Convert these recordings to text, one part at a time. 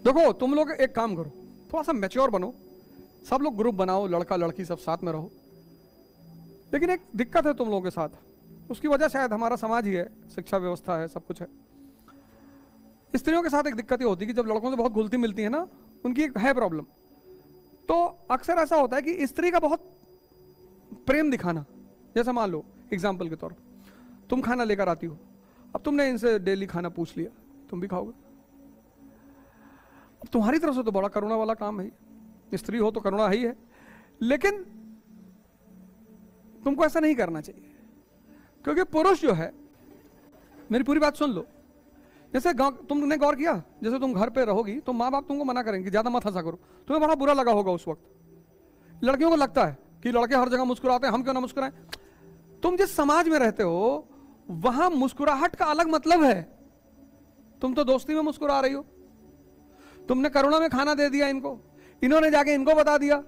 देखो तुम लोग एक काम करो, थोड़ा सा मैच्योर बनो, सब लोग ग्रुप बनाओ, लड़का लड़की सब साथ में रहो। लेकिन एक दिक्कत है तुम लोगों के साथ, उसकी वजह शायद हमारा समाज ही है, शिक्षा व्यवस्था है, सब कुछ है। स्त्रियों के साथ एक दिक्कत ये होती है कि जब लड़कों से बहुत घुलती मिलती है ना, उनकी एक है प्रॉब्लम। तो अक्सर ऐसा होता है कि स्त्री का बहुत प्रेम दिखाना, जैसे मान लो एग्जाम्पल के तौर पर तुम खाना लेकर आती हो, अब तुमने इनसे डेली खाना पूछ लिया, तुम भी खाओगे। अब तुम्हारी तरफ से तो बड़ा करुणा वाला काम है, स्त्री हो तो करुणा ही है, लेकिन तुमको ऐसा नहीं करना चाहिए। क्योंकि पुरुष जो है, मेरी पूरी बात सुन लो, जैसे तुमने गौर किया, जैसे तुम घर पे रहोगी तो माँ बाप तुमको मना करेंगे ज्यादा मत हंसा करो, तुम्हें बड़ा बुरा लगा होगा उस वक्त। लड़कियों को लगता है कि लड़के हर जगह मुस्कुराते हैं, हम क्यों ना मुस्कुराएं। तुम जिस समाज में रहते हो वहां मुस्कुराहट का अलग मतलब है। तुम तो दोस्ती में मुस्कुरा रही हो, तुमने करुणा में खाना दे दिया इनको, इन्होंने जाके इनको बता दिया।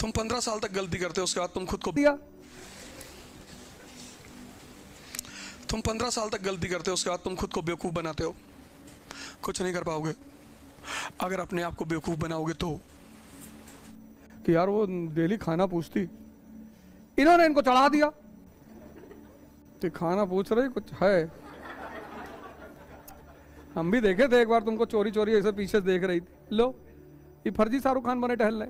तुम 15 साल तक गलती करते हो, उसके बाद तुम खुद को दिया। तुम 15 साल तक गलती करते हो, उसके बाद तुम खुद को बेवकूफ बनाते हो। कुछ नहीं कर पाओगे अगर अपने आप को बेवकूफ बनाओगे तो। कि यार वो डेली खाना पूछती, इन्होंने इनको चढ़ा दिया। तो खाना पूछ रही कुछ है, हम भी देखे थे एक बार तुमको चोरी चोरी ऐसे पीछे देख रही थी, लो ये फर्जी शाहरुख खान बने टहल रहे।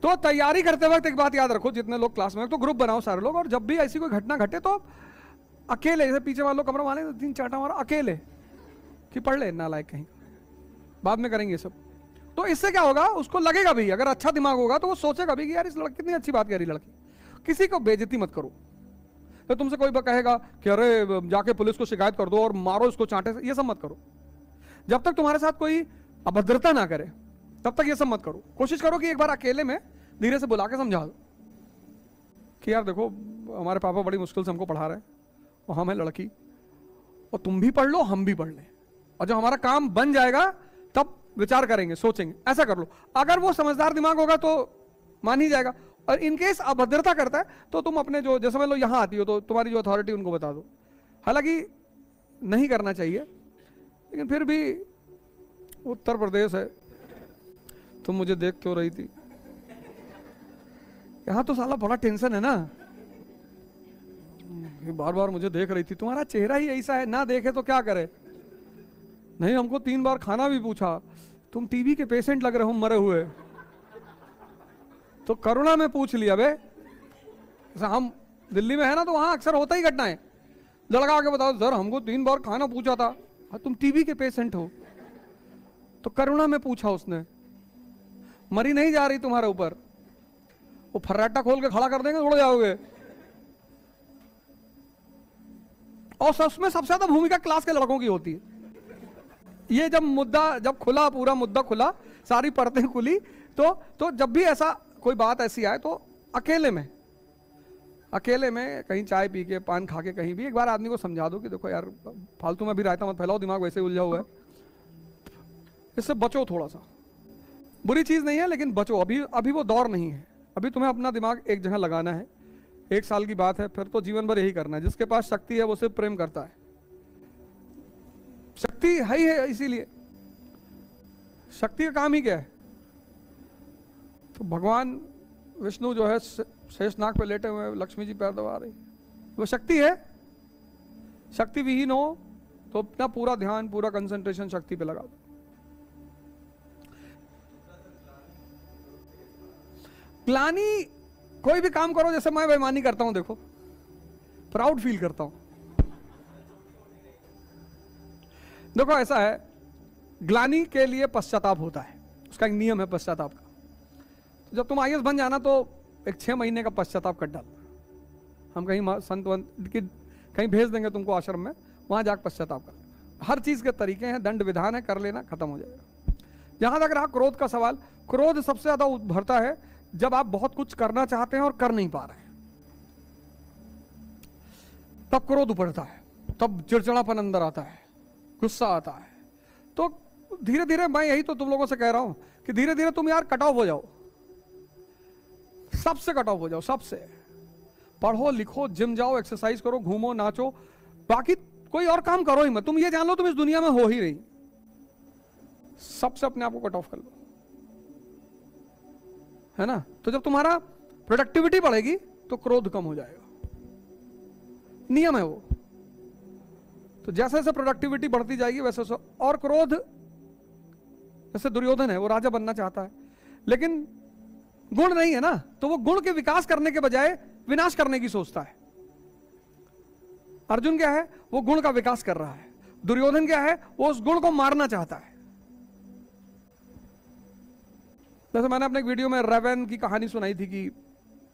तो तैयारी करते वक्त एक बात याद रखो, जितने लोग क्लास में तो ग्रुप बनाओ सारे लोग, और जब भी ऐसी कोई घटना घटे तो अकेले, जैसे पीछे वाले कमरा वाले 3-4 मारो अकेले कि पढ़ ले नालायक कहीं, बाद में करेंगे सब। तो इससे क्या होगा, उसको लगेगा भी, अगर अच्छा दिमाग होगा तो वो सोचेगा भी कि यार इस लड़की कितनी अच्छी बात कह रही लड़की। किसी को बेइज्जती मत करो। तो तुमसे कोई कहेगा कि अरे जाके पुलिस को शिकायत कर दो और मारो इसको चांटे से, ये सब मत करो। जब तक तुम्हारे साथ कोई अभद्रता ना करे तब तक ये सब मत करो। कोशिश करो कि एक बार अकेले में धीरे से बुला के समझा दो कि यार देखो हमारे पापा बड़ी मुश्किल से हमको पढ़ा रहे हैं, और हम है लड़की, और तुम भी पढ़ लो हम भी पढ़ लें, और जब हमारा काम बन जाएगा तब विचार करेंगे, सोचेंगे, ऐसा कर लो। अगर वो समझदार दिमाग होगा तो मान ही जाएगा। और इनकेस अभद्रता करता है तो तुम अपने जो, जैसे मान लो यहाँ आती हो तो तुम्हारी जो अथॉरिटी उनको बता दो। हालांकि नहीं करना चाहिए, लेकिन फिर भी उत्तर प्रदेश है, तुम मुझे देख क्यों रही थी, यहाँ तो साला बड़ा टेंशन है ना, बार बार मुझे देख रही थी, तुम्हारा चेहरा ही ऐसा है, ना देखे तो क्या करे। नहीं हमको 3 बार खाना भी पूछा, तुम टीबी के पेशेंट लग रहे हो मरे हुए, तो करुणा में पूछ लिया बे। हम दिल्ली में है ना तो वहां अक्सर होता ही घटना है, लड़का आके बताओ सर हमको 3 बार खाना पूछा था, तुम टीबी के पेशेंट हो, तो करुणा में पूछा उसने, मरी नहीं जा रही तुम्हारे ऊपर, वो फर्राटा खोल के खड़ा कर देंगे, उड़ जाओगे। और सबसे ज्यादा भूमिका क्लास के लड़कों की होती है। ये जब मुद्दा जब खुला, पूरा मुद्दा खुला, सारी परतें खुली, तो जब भी ऐसा कोई बात ऐसी आए तो अकेले में कहीं चाय पी के पान खा के कहीं भी एक बार आदमी को समझा दो कि देखो यार फालतू में भी रायता मत फैलाओ, दिमाग वैसे उलझा हुआ है, इससे बचो। थोड़ा सा बुरी चीज नहीं है लेकिन बचो, अभी वो दौर नहीं है, अभी तुम्हें अपना दिमाग एक जगह लगाना है। 1 साल की बात है, फिर तो जीवन भर यही करना है। जिसके पास शक्ति है वो सिर्फ प्रेम करता है, शक्ति है ही है, इसीलिए शक्ति का काम ही क्या है। तो भगवान विष्णु जो है शेषनाग पे लेटे हुए, लक्ष्मी जी पैर दबा रही, वो शक्ति है। शक्ति विहीन हो तो अपना पूरा ध्यान, पूरा कंसंट्रेशन शक्ति पे लगा दो। ग्लानि, कोई भी काम करो, जैसे मैं बेईमानी करता हूं, देखो प्राउड फील करता हूं। देखो ऐसा है, ग्लानि के लिए पश्चाताप होता है, उसका एक नियम है पश्चाताप का। तो जब तुम आईएएस बन जाना तो एक 6 महीने का पश्चाताप कर डालना। हम कहीं संत की कहीं भेज देंगे तुमको आश्रम में, वहां जाकर पश्चाताप कर। हर चीज के तरीके हैं, दंड विधान है, कर लेना, खत्म हो जाएगा। जहां तक रहा क्रोध का सवाल, क्रोध सबसे ज्यादा उभरता है जब आप बहुत कुछ करना चाहते हैं और कर नहीं पा रहे हैं, तब क्रोध उभरता है, तब चिड़चिड़ापन अंदर आता है, गुस्सा आता है। तो धीरे धीरे, मैं यही तो तुम लोगों से कह रहा हूं कि धीरे धीरे तुम यार कट ऑफ हो जाओ, सबसे कट ऑफ हो जाओ, सबसे। पढ़ो लिखो, जिम जाओ, एक्सरसाइज करो, घूमो नाचो, बाकी कोई और काम करो ही मत, तुम ये जान लो तुम इस दुनिया में हो ही नहीं, सबसे अपने आप को कट ऑफ कर लो, है ना। तो जब तुम्हारा प्रोडक्टिविटी बढ़ेगी तो क्रोध कम हो जाएगा, नियम है वो। तो जैसे जैसे प्रोडक्टिविटी बढ़ती जाएगी वैसे वैसे, और क्रोध, जैसे दुर्योधन है वो राजा बनना चाहता है लेकिन गुण नहीं है ना, तो वो गुण के विकास करने के बजाय विनाश करने की सोचता है। अर्जुन क्या है, वो गुण का विकास कर रहा है। दुर्योधन क्या है, वो उस गुण को मारना चाहता है। जैसे मैंने अपने एक वीडियो में रेवेन की कहानी सुनाई थी कि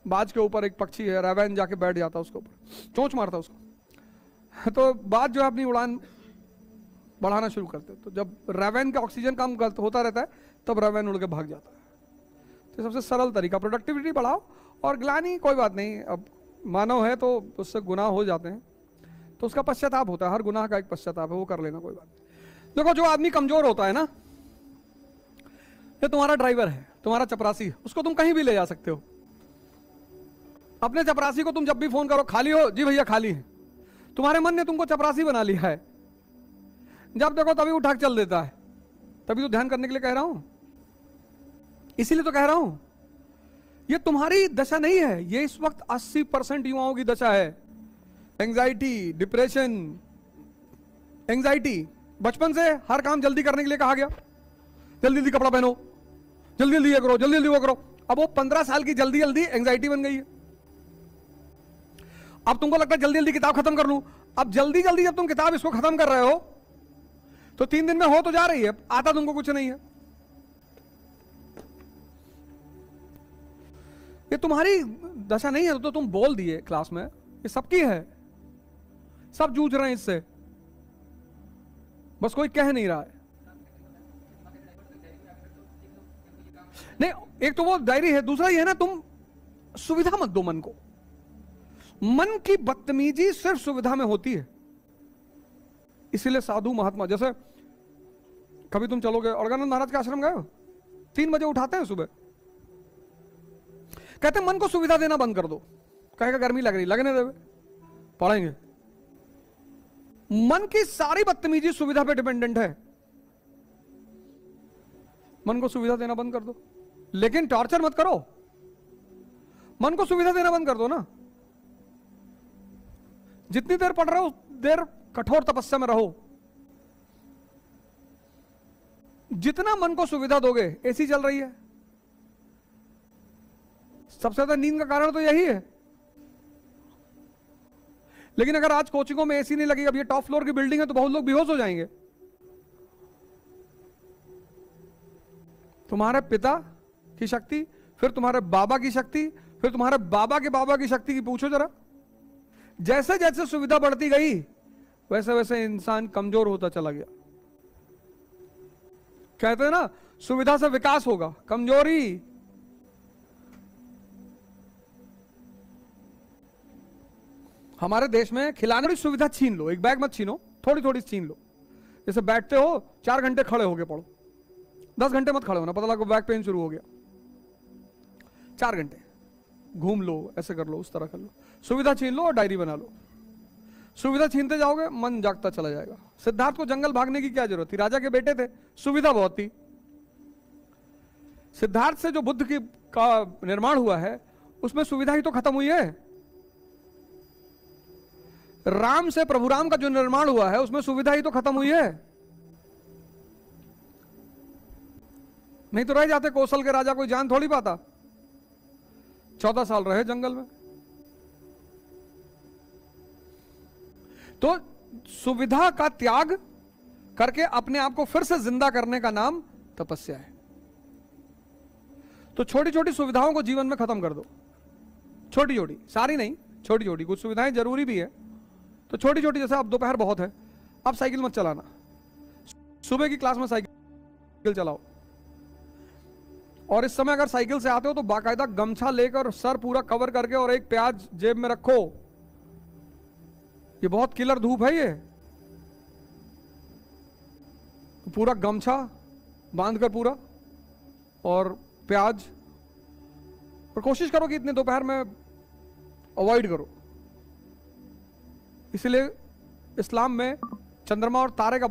बाज के ऊपर एक पक्षी है, रेवेन जाके बैठ जाता उसके ऊपर, चोंच मारता उसको, तो बाज जो है अपनी उड़ान बढ़ाना शुरू करते, तो जब रेवेन का ऑक्सीजन कम होता रहता है तब रेवेन उड़ के भाग जाता है। तो सबसे सरल तरीका, प्रोडक्टिविटी बढ़ाओ, और ग्लानि कोई बात नहीं, अब मानव है तो उससे गुनाह हो जाते हैं, तो उसका पश्चाताप होता है, हर गुनाह का एक पश्चाताप है, वो कर लेना, कोई बात नहीं। देखो जो आदमी कमजोर होता है ना, ये तुम्हारा ड्राइवर है, तुम्हारा चपरासी, उसको तुम कहीं भी ले जा सकते हो। अपने चपरासी को तुम जब भी फोन करो, खाली हो जी भैया खाली है, तुम्हारे मन ने तुमको चपरासी बना लिया है, जब देखो तभी उठा के चल देता है। तभी तो ध्यान करने के लिए कह रहा हूं, इसीलिए तो कह रहा हूं, ये तुम्हारी दशा नहीं है, ये इस वक्त 80% युवाओं की दशा है। एंजाइटी, डिप्रेशन, एंजाइटी, बचपन से हर काम जल्दी करने के लिए कहा गया, जल्दी जल्दी कपड़ा पहनो, जल्दी जल्दी ये करो, जल्दी जल्दी वो करो। अब वो 15 साल की जल्दी जल्दी एंजाइटी बन गई है। अब तुमको लगता है जल्दी जल्दी किताब खत्म कर लूं, अब जल्दी जल्दी जब तुम किताब इसको खत्म कर रहे हो तो 3 दिन में हो तो जा रही है, आता तुमको कुछ नहीं है। ये तुम्हारी दशा नहीं है, तो तुम बोल दिए क्लास में, ये सबकी है, सब जूझ रहे हैं इससे, बस कोई कह नहीं रहा है। नहीं, एक तो वो डायरी है, दूसरा ये है ना, तुम सुविधा मत दो मन को। मन की बदतमीजी सिर्फ सुविधा में होती है। इसीलिए साधु महात्मा, जैसे कभी तुम चलोगे, औरगानंद महाराज के आश्रम गए हो, 3 बजे उठाते हैं सुबह, कहते हैं मन को सुविधा देना बंद कर दो, कहेगा गर्मी लग रही, लगने देवे, पढ़ेंगे। मन की सारी बदतमीजी सुविधा पे डिपेंडेंट है, मन को सुविधा देना बंद कर दो, लेकिन टॉर्चर मत करो, मन को सुविधा देना बंद कर दो ना। जितनी देर पढ़ रहे हो देर कठोर तपस्या में रहो। जितना मन को सुविधा दोगे, एसी चल रही है, सबसे ज्यादा नींद का कारण तो यही है। लेकिन अगर आज कोचिंगों में एसी नहीं लगी, अब ये टॉप फ्लोर की बिल्डिंग है, तो बहुत लोग बेहोश हो जाएंगे। तुम्हारे पिता की शक्ति, फिर तुम्हारे बाबा की शक्ति, फिर तुम्हारे बाबा के बाबा की शक्ति की पूछो जरा। जैसे जैसे सुविधा बढ़ती गई वैसे वैसे इंसान कमजोर होता चला गया। कहते हैं ना, सुविधा से विकास होगा, कमजोरी। हमारे देश में खिलाने की सुविधा छीन लो, एक बैग मत छीनो, थोड़ी थोड़ी छीन लो। जैसे बैठते हो 4 घंटे खड़े होके पढ़ो, 10 घंटे मत खड़े होना, पता लगा बैक पेन शुरू हो गया। 4 घंटे घूम लो, ऐसे कर लो, उस तरह कर लो, सुविधा छीन लो और डायरी बना लो। सुविधा छीनते जाओगे मन जागता चला जाएगा। सिद्धार्थ को जंगल भागने की क्या जरूरत थी, राजा के बेटे थे, सुविधा बहुत थी। सिद्धार्थ से जो बुद्ध की का निर्माण हुआ है उसमें सुविधा ही तो खत्म हुई है। राम से प्रभु राम का जो निर्माण हुआ है उसमें सुविधा ही तो खत्म हुई है। नहीं तो रह जाते कौशल के राजा, कोई जान थोड़ी पाता। 14 साल रहे जंगल में। तो सुविधा का त्याग करके अपने आप को फिर से जिंदा करने का नाम तपस्या है। तो छोटी छोटी सुविधाओं को जीवन में खत्म कर दो, छोटी छोटी, सारी नहीं, छोटी छोटी। कुछ सुविधाएं जरूरी भी है तो छोटी छोटी, जैसे अब दोपहर बहुत है, अब साइकिल मत चलाना, सुबह की क्लास में साइकिल चलाओ। और इस समय अगर साइकिल से आते हो तो बाकायदा गमछा लेकर सर पूरा कवर करके और एक प्याज जेब में रखो। ये बहुत किलर धूप है ये, पूरा गमछा बांधकर पूरा और प्याज, और कोशिश करो कि इतने दोपहर में अवॉइड करो। इसलिए इस्लाम में चंद्रमा और तारे का